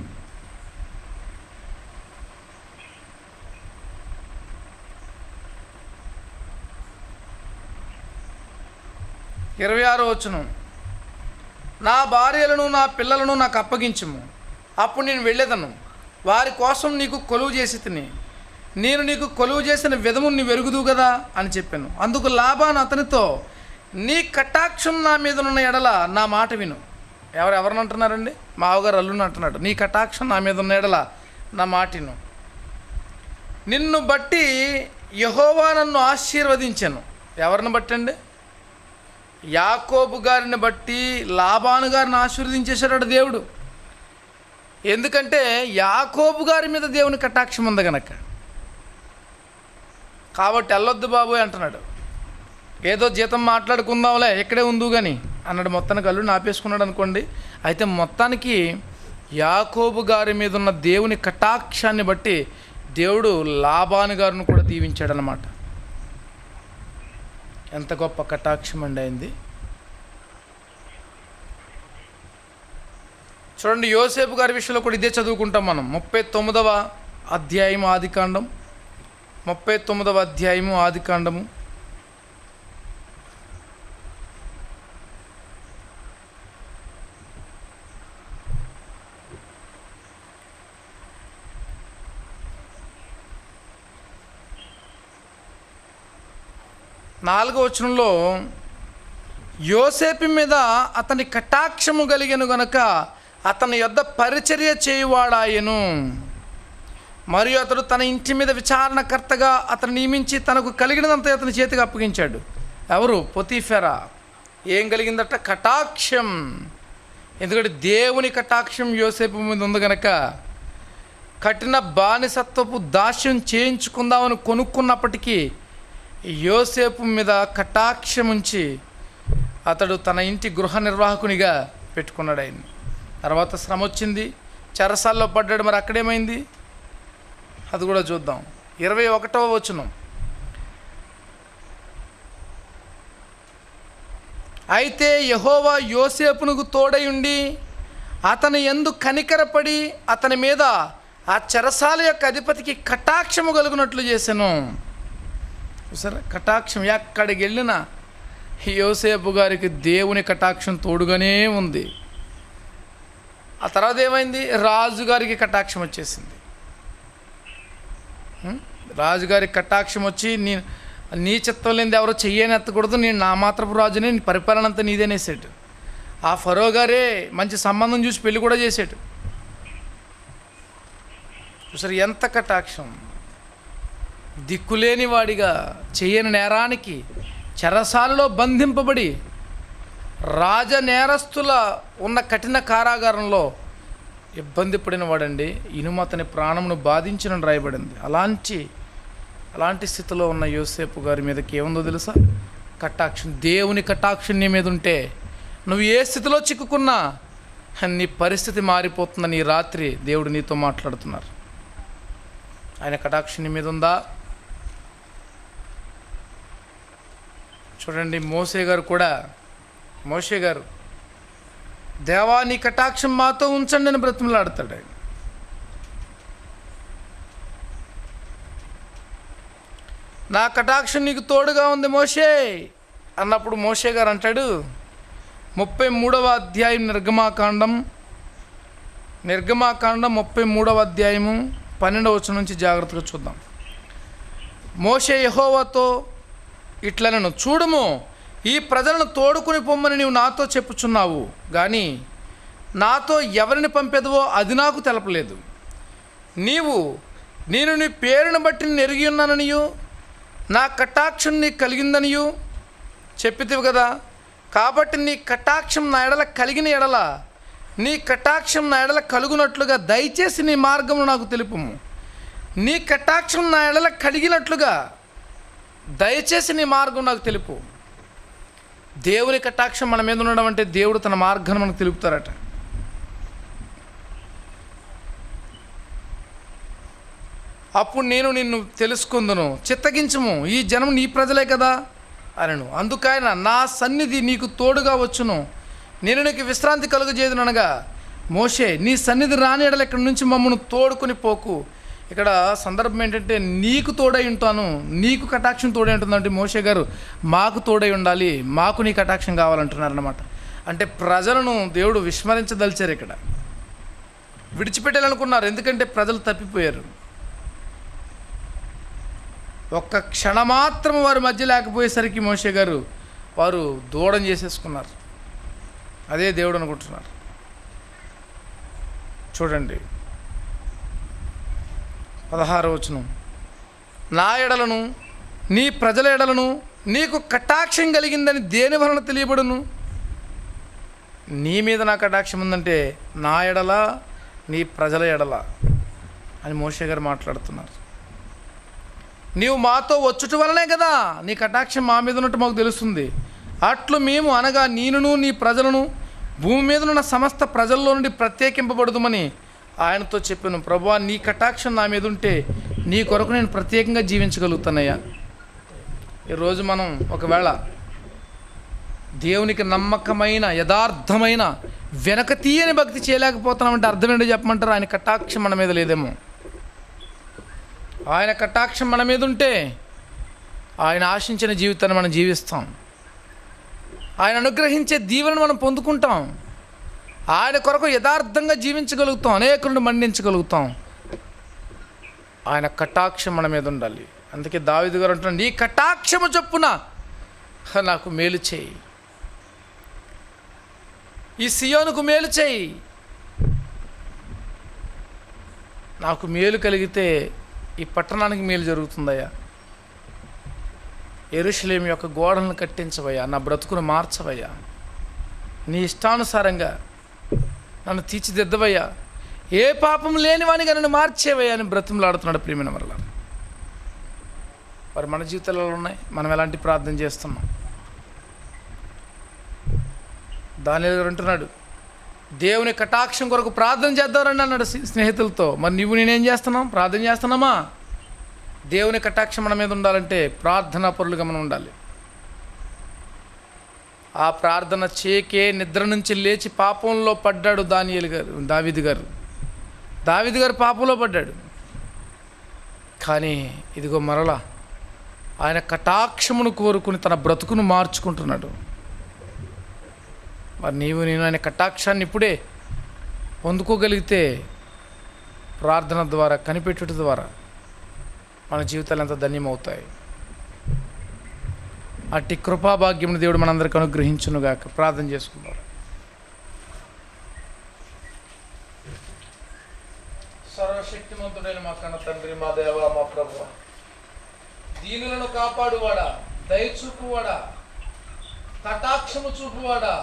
26వ వచనం. నా భార్యలను నా పిల్లలను నాకు అప్పగించుము, అప్పుడు నేను వెళ్ళేదను, వారి కోసం నీకు కొలువు చేసి తిని, నేను నీకు కొలువు చేసిన విధము నీ వెరుగుదు కదా అని చెప్పాను. అందుకు లాబాను అతనితో, నీ కటాక్షం నా మీద ఉన్న ఎడల నా మాట విను. ఎవరిని అంటున్నారండి? మావగారు అల్లుని అంటున్నాడు. నీ కటాక్షం నా మీద ఉన్న ఎడల నా మాట విను. నిన్ను బట్టి యెహోవా నన్ను ఆశీర్వదించాను. ఎవరిని బట్టి అండి? యాకోబు గారిని బట్టి లాబాను గారిని ఆశీర్వదించేశాడు దేవుడు. ఎందుకంటే యాకోబు గారి మీద దేవుని కటాక్షం ఉంది కనుక. కాబట్టి వెళ్ళొద్దు బాబోయ్ అంటున్నాడు. ఏదో జీతం మాట్లాడుకుందాంలే, ఇక్కడే ఉందు కానీ అన్నాడు. మొత్తానికి అల్లుడిని ఆపేసుకున్నాడు అనుకోండి. అయితే మొత్తానికి యాకోబు గారి మీద ఉన్న దేవుని కటాక్షాన్ని బట్టి దేవుడు లాబాను గారిని కూడా దీవించాడనమాట. ఎంత గొప్ప కటాక్షం అండి అయింది. చూడండి, యోసేపు గారి విషయంలో కూడా ఇదే చదువుకుంటాం మనం. 39వ అధ్యాయం ఆదికాండం, 39వ అధ్యాయము ఆదికాండము 4వ వచనంలో, యోసేపు మీద అతని కటాక్షము కలిగెను గనుక అతని యొద్ద పరిచర్య చేయువాడాయెను, మరియు అతడు తన ఇంటి మీద విచారణకర్తగా అతను నియమించి తనకు కలిగినదంతా అతని చేతికి అప్పగించాడు. ఎవరు? పొతీఫెరా. ఏం కలిగిందట? కటాక్షం. ఎందుకంటే దేవుని కటాక్షం యోసేపు మీద ఉంది కనుక కఠిన బానిసత్వపు దాస్యం చేయించుకుందామని కొనుక్కున్నప్పటికీ యోసేపు మీద కటాక్షం ఉంచి అతడు తన ఇంటి గృహ నిర్వాహకునిగా పెట్టుకున్నాడు ఆయన. తర్వాత శ్రమ వచ్చింది, చెరసాల్లో పడ్డాడు. మరి అక్కడేమైంది అది కూడా చూద్దాం. 21వ వచనం. అయితే యెహోవా యోసేపునకు తోడై ఉండి అతని యందు కనికరపడి అతని మీద ఆ చెరసాల యొక్క అధిపతికి కటాక్షము కలుగునట్లు చేశాను. సరే, కటాక్షం ఎక్కడికి వెళ్ళినా యోసేపు గారికి దేవుని కటాక్షం తోడుగానే ఉంది. ఆ తర్వాత ఏమైంది? రాజుగారికి కటాక్షం వచ్చేసింది. రాజుగారికి కటాక్షం వచ్చి నీ చిత్తం లేనిది ఎవరో చెయ్యని ఎత్తకూడదు, నేను నా మాత్రపు రాజునే, నీ పరిపాలన అంతా నీదేనేసాడు. ఆ ఫరో గారే మంచి సంబంధం చూసి పెళ్లి కూడా చేశాడు. సరే, ఎంత కటాక్షం! దిక్కులేని వాడిగా చెయ్యని నేరానికి చెరసాలలో బంధింపబడి రాజ నేరస్తుల ఉన్న కఠిన కారాగారంలో ఇబ్బంది పడిన వాడండి. ఇనుము అతని ప్రాణమును బాధించిన రాయబడింది. అలాంటి స్థితిలో ఉన్న యోసేపు గారి మీదకి ఏముందో తెలుసా? కటాక్షం. దేవుని కటాక్షం నీ మీద ఉంటే నువ్వు ఏ స్థితిలో చిక్కుకున్నా నీ పరిస్థితి మారిపోతుందని ఈ రాత్రి దేవుడు నీతో మాట్లాడుతున్నారు. ఆయన కటాక్షం నీ మీద ఉందా? చూడండి, మోషే గారు దేవా నీ కటాక్షం మాతో ఉంచండి అని బ్రతిమలాడతాడు ఆయన. నా కటాక్షం నీకు తోడుగా ఉంది మోషే అన్నప్పుడు మోషే గారు అంటాడు, 33వ అధ్యాయం నిర్గమాకాండం 33వ అధ్యాయము 12వ వచనం నుంచి జాగ్రత్తగా చూద్దాం. మోషే యెహోవాతో ఇట్లనెను, చూడుము, ఈ ప్రజలను తోడుకుని పొమ్మని నీవు నాతో చెప్పుచున్నావు, కానీ నాతో ఎవరిని పంపెదవో అది నాకు తెలపలేదు. నేను నీ పేరును బట్టి నేను ఎరిగి ఉన్నాననియు నా కటాక్షం నీకు కలిగిందనియు చెప్పితివి కదా. కాబట్టి నీ కటాక్షం నా ఎడల కలిగిన ఎడల నీ కటాక్షం నా ఎడల కలుగునట్లుగా దయచేసి నీ మార్గమును నాకు తెలుపుము. నీ కటాక్షం నా ఎడల కలిగినట్లుగా దయచేసి నీ మార్గం నాకు తెలుపు. దేవుని కటాక్షం మన మీద ఉండడం అంటే దేవుడు తన మార్గాన్ని మనకు తెలుపుతారట. అప్పుడు నేను నిన్ను తెలుసుకుందును, చిత్తగించుము, ఈ జనం నీ ప్రజలే కదా అనను. అందుకైనా నా సన్నిధి నీకు తోడుగా వచ్చును, నేను నీకు విశ్రాంతి కలుగజేయుదుననగా, మోషే నీ సన్నిధి రాని ఎడల ఇక్కడి నుంచి మమ్మల్ని తోడుకొని పోకు. ఇక్కడ సందర్భం ఏంటంటే నీకు తోడై ఉంటాను, నీకు కటాక్షం తోడై ఉంటుందంటే మోషే గారు మాకు తోడై ఉండాలి, మాకు నీ కటాక్షం కావాలంటున్నారన్నమాట. అంటే ప్రజలను దేవుడు విస్మరించదలిచారు, ఇక్కడ విడిచిపెట్టాలనుకున్నారు. ఎందుకంటే ప్రజలు తప్పిపోయారు. ఒక్క క్షణమాత్రం వారి మధ్య లేకపోయేసరికి మోషే గారు వారు దూడం చేసేసుకున్నారు. అదే దేవుడు అనుకుంటున్నారు. చూడండి 16వ వచనం, నా ఎడలను నీ ప్రజల ఎడలను నీకు కటాక్షం కలిగిందని దేని వలన తెలియబడును? నీ మీద నా కటాక్షం ఉందంటే నా ఎడల నీ ప్రజల ఎడల అని మోషే గారు మాట్లాడుతున్నారు. నీవు మాతో వచ్చుట వలనే కదా నీ కటాక్షం మా మీద ఉన్నట్టు మాకు తెలుస్తుంది. అట్లు మేము అనగా నీనును నీ ప్రజలను భూమి మీద ఉన్న సమస్త ప్రజల్లో నుండి ప్రత్యేకింపబడదుమని ఆయనతో చెప్పాను. ప్రభువా, నీ కటాక్షం నా మీద ఉంటే నీ కొరకు నేను ప్రత్యేకంగా జీవించగలుగుతానయ్యా. ఈరోజు మనం ఒకవేళ దేవునికి నమ్మకమైన యథార్థమైన వెనక తీయని భక్తి చేయలేకపోతున్నామంటే అర్థం ఏంటో చెప్పమంటారు? ఆయన కటాక్షం మన మీద లేదేమో. ఆయన కటాక్షం మన మీద ఉంటే ఆయన ఆశించిన జీవితాన్ని మనం జీవిస్తాం. ఆయన అనుగ్రహించే దీవెనను మనం పొందుకుంటాం. ఆయన కొరకు యథార్థంగా జీవించగలుగుతాం, అనేకులను మండించగలుగుతాం. ఆయన కటాక్షం మన మీద ఉండాలి. అందుకే దావీదు గారు అంటున్నారు, నీ కటాక్షము చొప్పున నాకు మేలు చేయి, ఈ సియోనుకు మేలు చేయి. నాకు మేలు కలిగితే ఈ పట్టణానికి మేలు జరుగుతుందయ్యా. యెరూషలేము యొక్క గోడలను కట్టించవయ్యా, నా బ్రతుకును మార్చవయ్యా, నీ ఇష్టానుసారంగా నన్ను తీర్చిదిద్దవయ్యా, ఏ పాపం లేనివానిగా నన్ను మార్చేవయ్యా అని బ్రతిమలాడుతున్నాడు. ప్రియమైన వల్ల మరి మన జీవితాలలో ఉన్నాయి, మనం ఎలాంటి ప్రార్థన చేస్తున్నాం? దానియేలు గారు అంటున్నాడు, దేవుని కటాక్షం కొరకు ప్రార్థన చేద్దామని అన్నాడు స్నేహితులతో. మరి నువ్వు నేనేం చేస్తున్నాం? ప్రార్థన చేస్తున్నామా? దేవుని కటాక్షం మన మీద ఉండాలంటే ప్రార్థనా పరులుగా మనం ఉండాలి. ఆ ప్రార్థన చేయకే నిద్ర నుంచి లేచి పాపంలో పడ్డాడు దావీదు గారు పాపంలో పడ్డాడు. కానీ ఇదిగో మరలా ఆయన కటాక్షమును కోరుకుని తన బ్రతుకును మార్చుకుంటున్నాడు. మరి నేను ఆయన కటాక్షాన్ని ఇప్పుడే పొందుకోగలిగితే ప్రార్థన ద్వారా, కనిపెట్టుట ద్వారా మన జీవితాలు ఎంత ధన్యమవుతాయి. అట్టి కృపాభాగ్యమును దేవుడు మనందరికీ అనుగ్రహించునుగాక. ప్రార్థన చేసుకుందాం. సర్వశక్తిమంతుడైన మా కన్న తండ్రి, మా దేవ, మా ప్రభువా, దీనులను కాపాడువాడా, దయ చూపువాడా, కటాక్షము చూపువాడా,